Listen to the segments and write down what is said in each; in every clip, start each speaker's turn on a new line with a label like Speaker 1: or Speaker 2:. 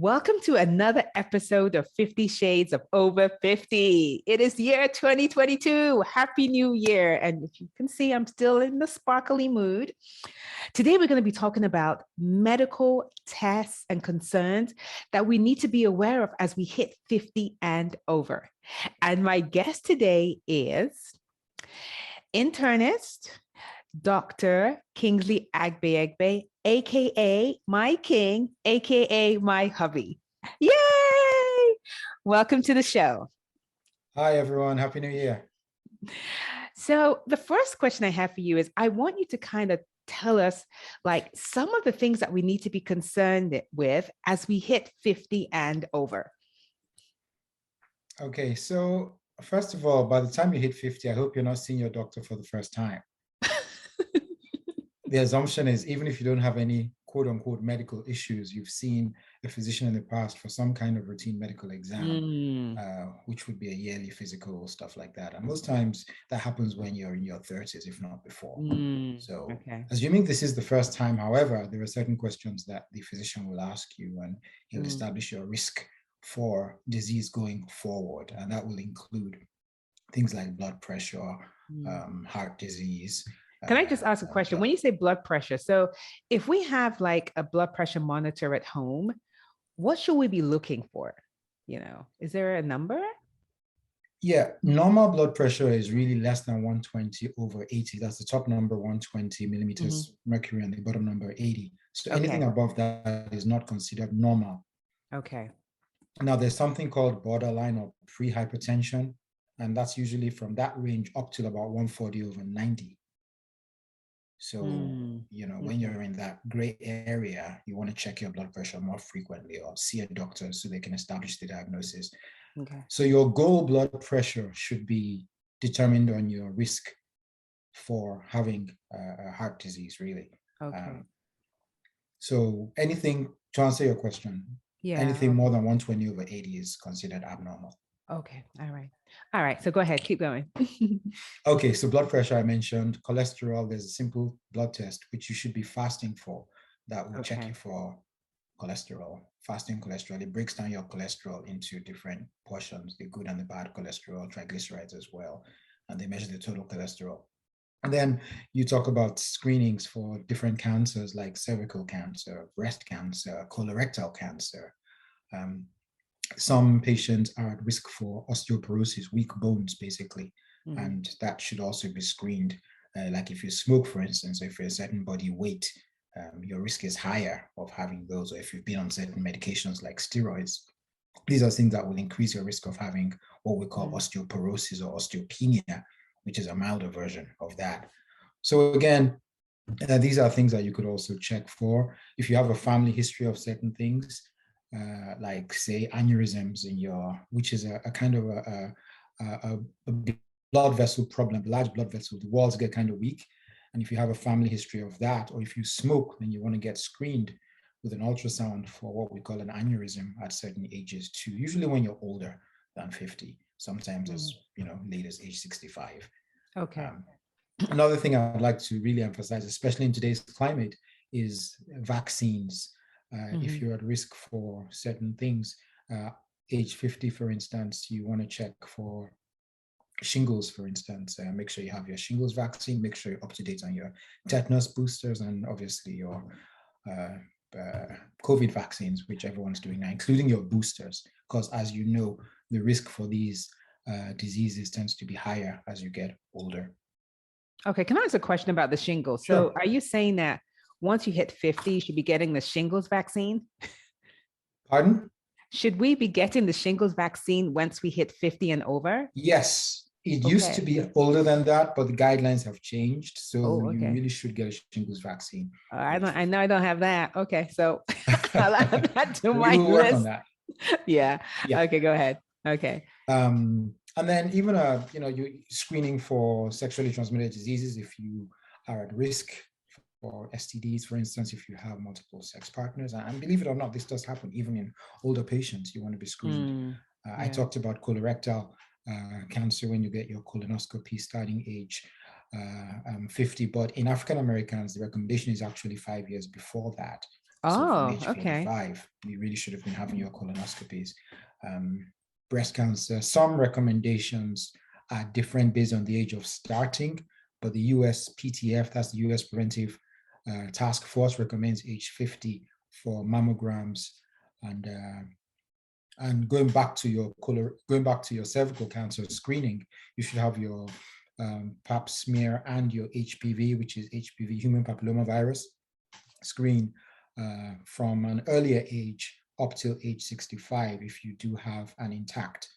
Speaker 1: Welcome to another episode of 50 Shades of Over 50. It is year 2022. Happy New Year. And if you can see, I'm still in the sparkly mood. Today, we're going to be talking about medical tests and concerns that we need to be aware of as we hit 50 and over. And my guest today is internist, Dr. Kingsley Agbeyegbe, aka my king, aka my hubby. Yay! Welcome to the show.
Speaker 2: Hi, everyone. Happy New Year.
Speaker 1: So the first question I have for you is, I want you to kind of tell us like some of the things that we need to be concerned with as we hit 50 and over.
Speaker 2: Okay, so first of all, by the time you hit 50, I hope you're not seeing your doctor for the first time. The assumption is even if you don't have any quote unquote medical issues, you've seen a physician in the past for some kind of routine medical exam, which would be a yearly physical or stuff like that. And most times that happens when you're in your 30s, if not before. Assuming this is the first time, however, there are certain questions that the physician will ask you and he'll establish your risk for disease going forward. And that will include things like blood pressure, heart disease.
Speaker 1: Can I just ask a question? When you say blood pressure, so if we have like a blood pressure monitor at home, what should we be looking for? You know, is there a number?
Speaker 2: Yeah, normal blood pressure is really less than 120 over 80. That's the top number, 120 millimeters mercury, and the bottom number, 80. So anything above that is not considered normal.
Speaker 1: Okay.
Speaker 2: Now, there's something called borderline or pre-hypertension, and that's usually from that range up to about 140 over 90. So, you know, when you're in that gray area, you want to check your blood pressure more frequently or see a doctor so they can establish the diagnosis.
Speaker 1: Okay.
Speaker 2: So your goal blood pressure should be determined on your risk for having a heart disease, really.
Speaker 1: Okay.
Speaker 2: So anything, to answer your question, anything more than 120 over 80 is considered abnormal.
Speaker 1: Okay. All right. All right. So go ahead. Keep going.
Speaker 2: Okay. So blood pressure, I mentioned. Cholesterol, there's a simple blood test, which you should be fasting for, that will check you for cholesterol. Fasting cholesterol, it breaks down your cholesterol into different portions, the good and the bad cholesterol, triglycerides as well. And they measure the total cholesterol. And then you talk about screenings for different cancers like cervical cancer, breast cancer, colorectal cancer. Some patients are at risk for osteoporosis, weak bones, basically, and that should also be screened. Like if you smoke, for instance, if you're a certain body weight, your risk is higher of having those, or if you've been on certain medications like steroids. These are things that will increase your risk of having what we call osteoporosis or osteopenia, which is a milder version of that. So again, these are things that you could also check for. If you have a family history of certain things, like say aneurysms in your, which is a kind of a blood vessel problem, large blood vessel, the walls get kind of weak. And if you have a family history of that, or if you smoke, then you want to get screened with an ultrasound for what we call an aneurysm at certain ages too, usually when you're older than 50, sometimes as late as age 65.
Speaker 1: Okay.
Speaker 2: Another thing I'd like to really emphasize, especially in today's climate, is vaccines. If you're at risk for certain things, age 50, for instance, you want to check for shingles, for instance. Make sure you have your shingles vaccine, make sure you're up to date on your tetanus boosters, and obviously your COVID vaccines, which everyone's doing now, including your boosters, because as you know, the risk for these diseases tends to be higher as you get older.
Speaker 1: Okay, can I ask a question about the shingles?
Speaker 2: Sure.
Speaker 1: So are you saying that once you hit 50, you should be getting the shingles vaccine?
Speaker 2: Pardon?
Speaker 1: Should we be getting the shingles vaccine once we hit 50 and over?
Speaker 2: Yes. It used to be older than that, but the guidelines have changed. So you really should get a shingles vaccine.
Speaker 1: I know I don't have that. Okay, so I'll add that to my
Speaker 2: list. Work on that.
Speaker 1: Yeah. Okay, go ahead. Okay.
Speaker 2: And then even you screening for sexually transmitted diseases if you are at risk for STDs, for instance, if you have multiple sex partners. And believe it or not, this does happen even in older patients. You want to be screened. I talked about colorectal cancer when you get your colonoscopy starting age 50, but in African Americans, the recommendation is actually 5 years before that. So from
Speaker 1: Oh,
Speaker 2: age
Speaker 1: okay.
Speaker 2: 45, you really should have been having your colonoscopies. Breast cancer, some recommendations are different based on the age of starting, but the US PTF, that's the US Preventive Task Force, recommends age 50 for mammograms. And going back to your cervical cancer screening, you should have your pap smear and your HPV, which is HPV, human papillomavirus screen from an earlier age up till age 65 if you do have an intact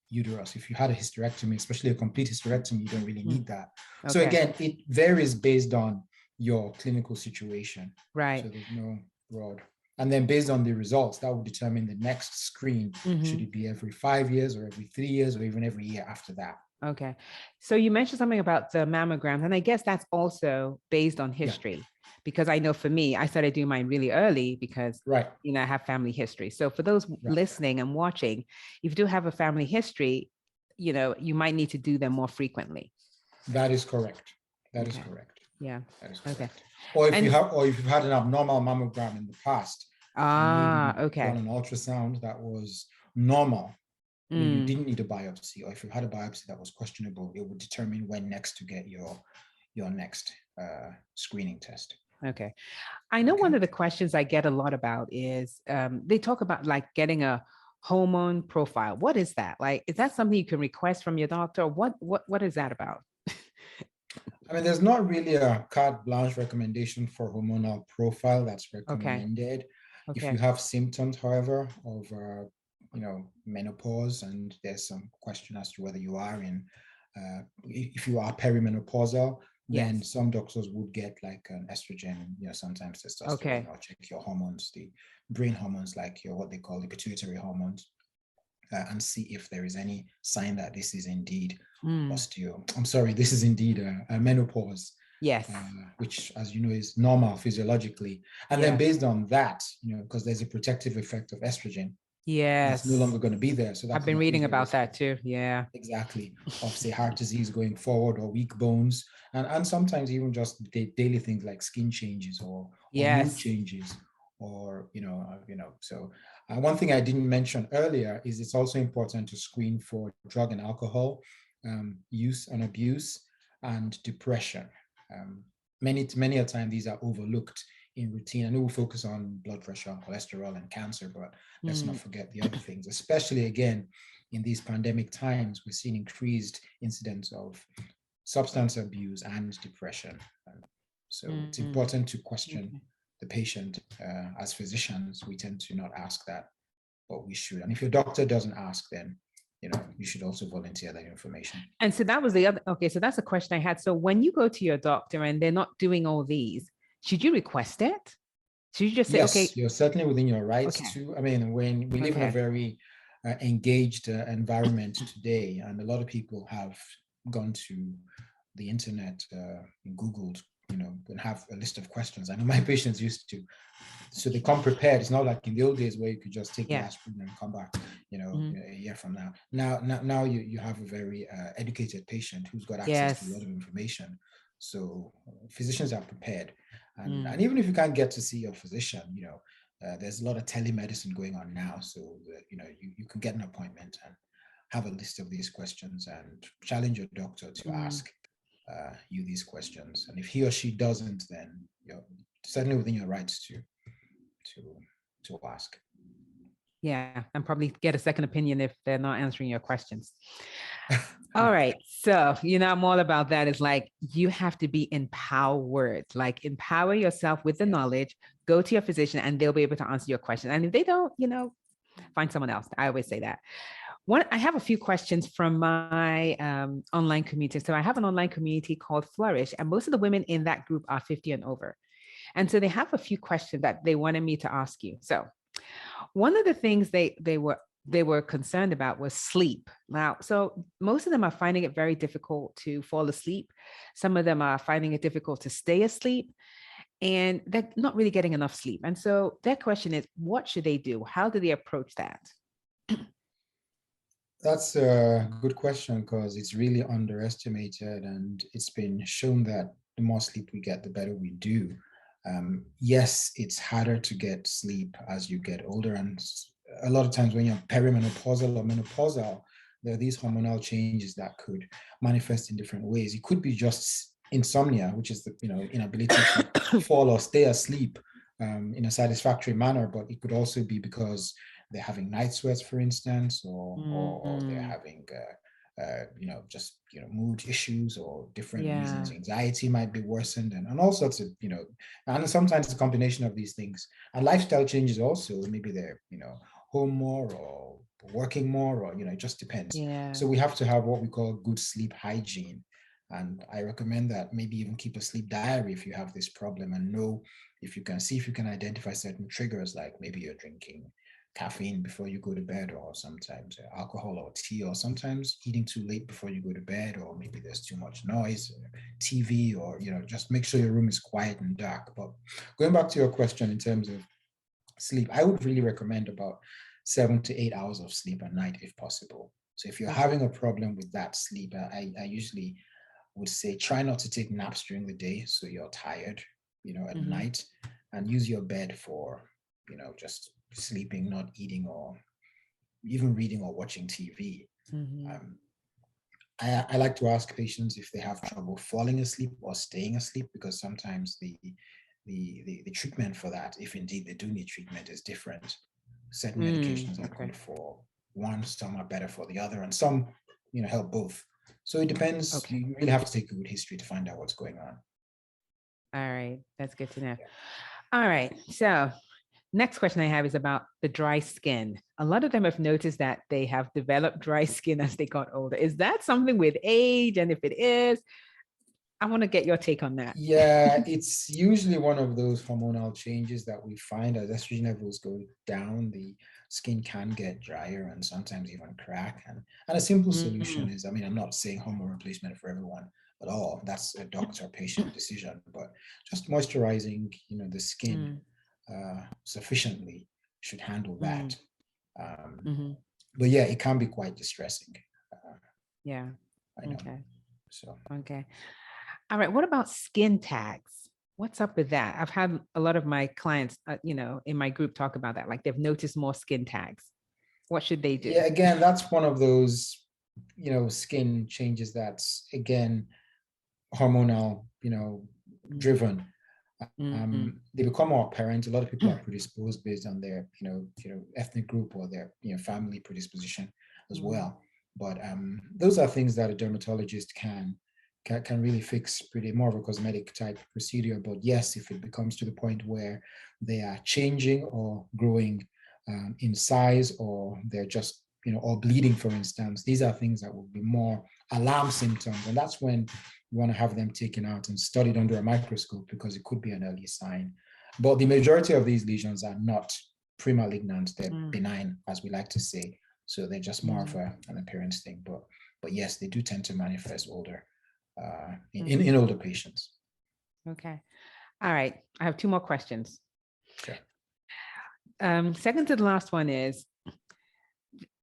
Speaker 2: uterus. If you had a hysterectomy, especially a complete hysterectomy, you don't really need that. Okay. So again, it varies based on your clinical situation.
Speaker 1: Right.
Speaker 2: So there's no broad. And then based on the results, that will determine the next screen. Should it be every 5 years or every 3 years or even every year after that?
Speaker 1: Okay. So you mentioned something about the mammograms, and I guess that's also based on history, because I know for me, I started doing mine really early because, I have family history. So for those listening and watching, if you do have a family history, you might need to do them more frequently.
Speaker 2: That is correct. That is correct.
Speaker 1: Yeah.
Speaker 2: That is correct.
Speaker 1: Okay.
Speaker 2: Or if you've had an abnormal mammogram in the past,
Speaker 1: okay.
Speaker 2: done an ultrasound that was normal, you didn't need a biopsy, or if you had a biopsy that was questionable, it would determine when next to get your next screening test.
Speaker 1: Okay. I know one of the questions I get a lot about is they talk about like getting a hormone profile. What is that? Like, is that something you can request from your doctor? What is that about?
Speaker 2: I mean, there's not really a carte blanche recommendation for hormonal profile that's recommended. Okay. If you have symptoms, however, of menopause, and there's some question as to whether you are if you are perimenopausal, then some doctors would get like an estrogen, sometimes testosterone, or check your hormones, the brain hormones, like what they call the pituitary hormones, and see if there is any sign that this is indeed this is indeed a menopause. Yes. Which, as you know, is normal physiologically. And then based on that, because there's a protective effect of estrogen. Yes. It's no longer going to be there. So I've been reading about that too. Yeah. Exactly. Of say heart disease going forward, or weak bones. And sometimes even just daily things like skin changes or mood changes, or so one thing I didn't mention earlier is it's also important to screen for drug and alcohol use and abuse and depression. Many a time these are overlooked in routine. I know we focus on blood pressure, cholesterol, and cancer, but let's not forget the other things, especially again in these pandemic times. We're seeing increased incidents of substance abuse and depression. So it's important to question the patient. As physicians, we tend to not ask that, but we should. And if your doctor doesn't ask, then you should also volunteer that information. And so that was the other. Okay, so that's a question I had. So when you go to your doctor and they're not doing all these, should you request it? Should you just say, yes, okay? You're certainly within your rights to. I mean, when we live in a very engaged environment today, and a lot of people have gone to the internet, Googled, and have a list of questions. I know my patients used to. So they come prepared. It's not like in the old days where you could just take the aspirin and come back, a year from now. Now you have a very educated patient who's got access to a lot of information. So physicians are prepared. And even if you can't get to see your physician, there's a lot of telemedicine going on now. So that, you can get an appointment and have a list of these questions and challenge your doctor to ask you these questions. And if he or she doesn't, then you're certainly within your rights to ask. Yeah, and probably get a second opinion if they're not answering your questions. All right. So, I'm all about that. It's like, you have to be empowered, like empower yourself with the knowledge, go to your physician and they'll be able to answer your question. And if they don't, find someone else. I always say that. I have a few questions from my online community. So I have an online community called Flourish, and most of the women in that group are 50 and over. And so they have a few questions that they wanted me to ask you. So one of the things they were concerned about was sleep. Now, so most of them are finding it very difficult to fall asleep. Some of them are finding it difficult to stay asleep, and they're not really getting enough sleep. And so their question is, what should they do? How do they approach that? That's a good question, because it's really underestimated, and it's been shown that the more sleep we get, the better we do. Yes, it's harder to get sleep as you get older. And a lot of times when you're perimenopausal or menopausal, there are these hormonal changes that could manifest in different ways. It could be just insomnia, which is the inability to fall or stay asleep in a satisfactory manner, but it could also be because they're having night sweats, for instance, or they're having mood issues or different reasons. Anxiety might be worsened, and all sorts of, and sometimes it's a combination of these things. And lifestyle changes also, maybe they're, home more or working more, or, it just depends.
Speaker 1: Yeah.
Speaker 2: So we have to have what we call good sleep hygiene. And I recommend that maybe even keep a sleep diary if you have this problem, and know if you can identify certain triggers, like maybe you're drinking caffeine before you go to bed, or sometimes alcohol or tea, or sometimes eating too late before you go to bed, or maybe there's too much noise, TV, or just make sure your room is quiet and dark. But going back to your question in terms of sleep, I would really recommend about 7 to 8 hours of sleep a night if possible. So if you're having a problem with that sleep, I usually would say try not to take naps during the day so you're tired, at night, and use your bed for, just sleeping, not eating or even reading or watching TV. I like to ask patients if they have trouble falling asleep or staying asleep, because sometimes the treatment for that, if indeed they do need treatment, is different. Certain medications are good for one, some are better for the other, and some, help both. So it depends. Okay. You really have to take a good history to find out what's going on.
Speaker 1: All right. That's good to know. Yeah. All right. So next question I have is about the dry skin. A lot of them have noticed that they have developed dry skin as they got older. Is that something with age? And if it is, I want to get your take on that.
Speaker 2: Yeah, it's usually one of those hormonal changes that we find as estrogen levels go down. The skin can get drier and sometimes even crack. And a simple solution is, I'm not saying hormone replacement for everyone at all. That's a doctor-patient decision. But just moisturizing, the skin sufficiently should handle that. But yeah, it can be quite distressing.
Speaker 1: Yeah.
Speaker 2: I know.
Speaker 1: Okay.
Speaker 2: So.
Speaker 1: Okay. All right. What about skin tags? What's up with that? I've had a lot of my clients, in my group talk about that. Like they've noticed more skin tags. What should they do?
Speaker 2: Yeah, again, that's one of those, skin changes that's, again, hormonal, driven. They become more apparent. A lot of people are predisposed based on their, ethnic group or their, family predisposition as well. But those are things that a dermatologist can really fix, pretty more of a cosmetic type procedure. But yes, if it becomes to the point where they are changing or growing in size, or they're just, or bleeding, for instance, these are things that will be more alarm symptoms. And that's when you want to have them taken out and studied under a microscope, because it could be an early sign. But the majority of these lesions are not premalignant, they're benign, as we like to say. So they're just more of an appearance thing. But yes, they do tend to manifest older. In older patients.
Speaker 1: Okay. All right. I have two more questions.
Speaker 2: Sure.
Speaker 1: Second to the last one is,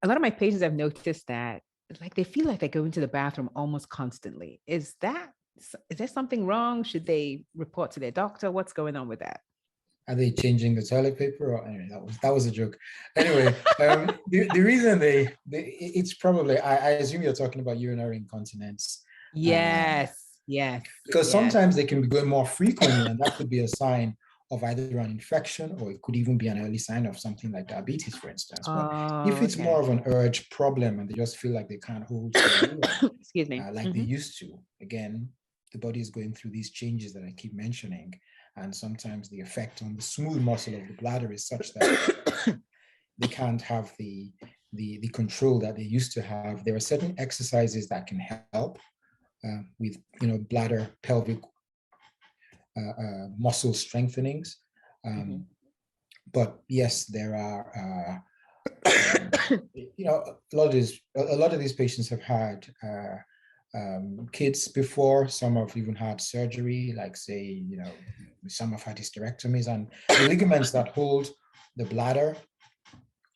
Speaker 1: a lot of my patients have noticed that like they feel like they go into the bathroom almost constantly. Is there something wrong? Should they report to their doctor? What's going on with that?
Speaker 2: Are they changing the toilet paper? Or anyway, that was a joke. Anyway, the reason it's probably, I assume you're talking about urinary incontinence.
Speaker 1: Yes. Yes.
Speaker 2: Because sometimes they can be going more frequently, and that could be a sign of either an infection, or it could even be an early sign of something like diabetes, for instance. But if it's more of an urge problem and they just feel like they can't hold
Speaker 1: excuse me,
Speaker 2: like they used to, again, the body is going through these changes that I keep mentioning. And sometimes the effect on the smooth muscle of the bladder is such that they can't have the control that they used to have. There are certain exercises that can help with, bladder, pelvic muscle strengthenings. But yes, there are, a lot of these patients have had kids before. Some have even had surgery, like say, some have had hysterectomies, and the ligaments that hold the bladder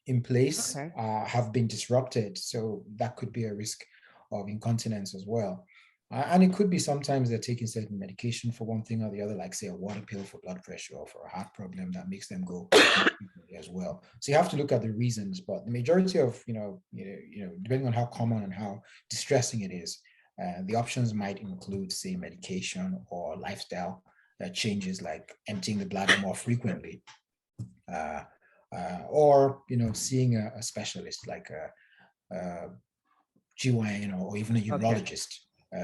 Speaker 2: in place have been disrupted. So that could be a risk of incontinence as well. And it could be sometimes they're taking certain medication for one thing or the other, like say a water pill for blood pressure or for a heart problem that makes them go as well. So you have to look at the reasons, but the majority of, depending on how common and how distressing it is, the options might include, say, medication or lifestyle changes like emptying the bladder more frequently, or, seeing a specialist like a GYN or even a urologist.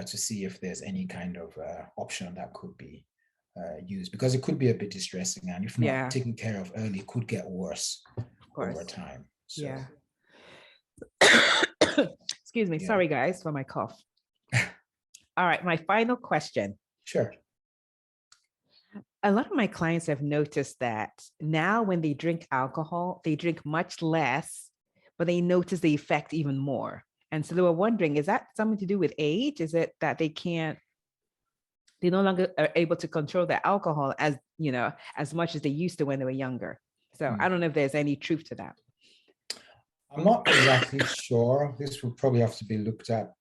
Speaker 2: To see if there's any kind of option that could be used, because it could be a bit distressing, and if not taken care of early, it could get worse over time. So.
Speaker 1: Yeah. Excuse me. Sorry, guys, for my cough. All right. My final question.
Speaker 2: Sure.
Speaker 1: A lot of my clients have noticed that now when they drink alcohol, they drink much less, but they notice the effect even more. And so they were wondering, is that something to do with age? Is it that they no longer are able to control their alcohol as much as they used to when they were younger? So I don't know if there's any truth to that.
Speaker 2: I'm not exactly sure. This will probably have to be looked at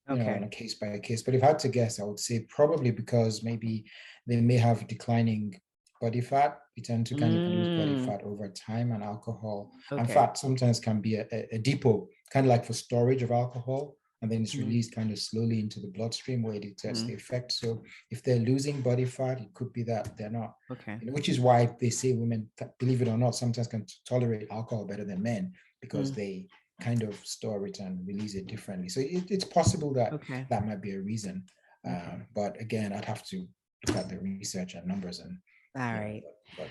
Speaker 2: on a case by case. But if I had to guess, I would say probably because maybe they may have declining body fat. We tend to kind of lose body fat over time, and alcohol and fat sometimes can be a depot, kind of like for storage of alcohol, and then it's released kind of slowly into the bloodstream where it exerts the effect. So if they're losing body fat, it could be that they're not, which is why they say women, believe it or not, sometimes can tolerate alcohol better than men, because they kind of store it and release it differently. So it's possible that that might be a reason. But again, I'd have to look at the research and numbers and but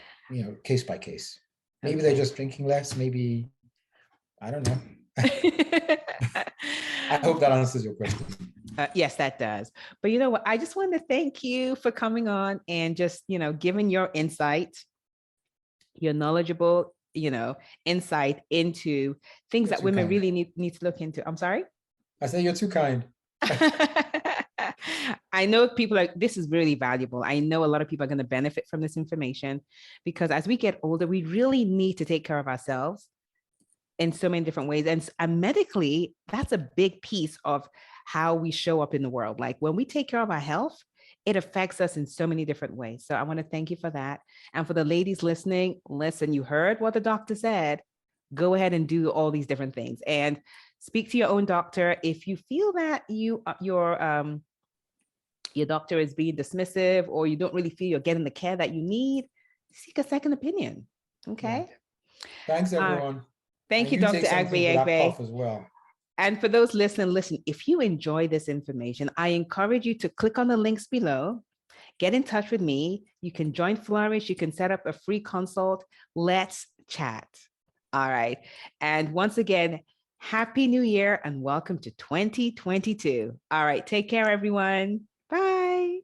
Speaker 2: case by case. Maybe they're just drinking less. Maybe, I don't know. I hope that answers your question.
Speaker 1: Yes, that does. But you know what? I just want to thank you for coming on and just, giving your insight, your knowledgeable, insight into things that women really need to look into. I'm sorry?
Speaker 2: I say you're too kind.
Speaker 1: I know people this is really valuable. I know a lot of people are going to benefit from this information, because as we get older, we really need to take care of ourselves in so many different ways. And medically, that's a big piece of how we show up in the world. Like when we take care of our health, it affects us in so many different ways. So I want to thank you for that. And for the ladies listening, listen, you heard what the doctor said. Go ahead and do all these different things and speak to your own doctor. If you feel that your doctor is being dismissive, or you don't really feel you're getting the care that you need, seek a second opinion. Okay.
Speaker 2: Thanks, everyone.
Speaker 1: Thank you, Dr. Agbeyegbe.
Speaker 2: As well.
Speaker 1: And for those listening, listen, if you enjoy this information, I encourage you to click on the links below, get in touch with me. You can join Flourish. You can set up a free consult. Let's chat. All right. And once again, Happy New Year and welcome to 2022. All right. Take care, everyone. Bye.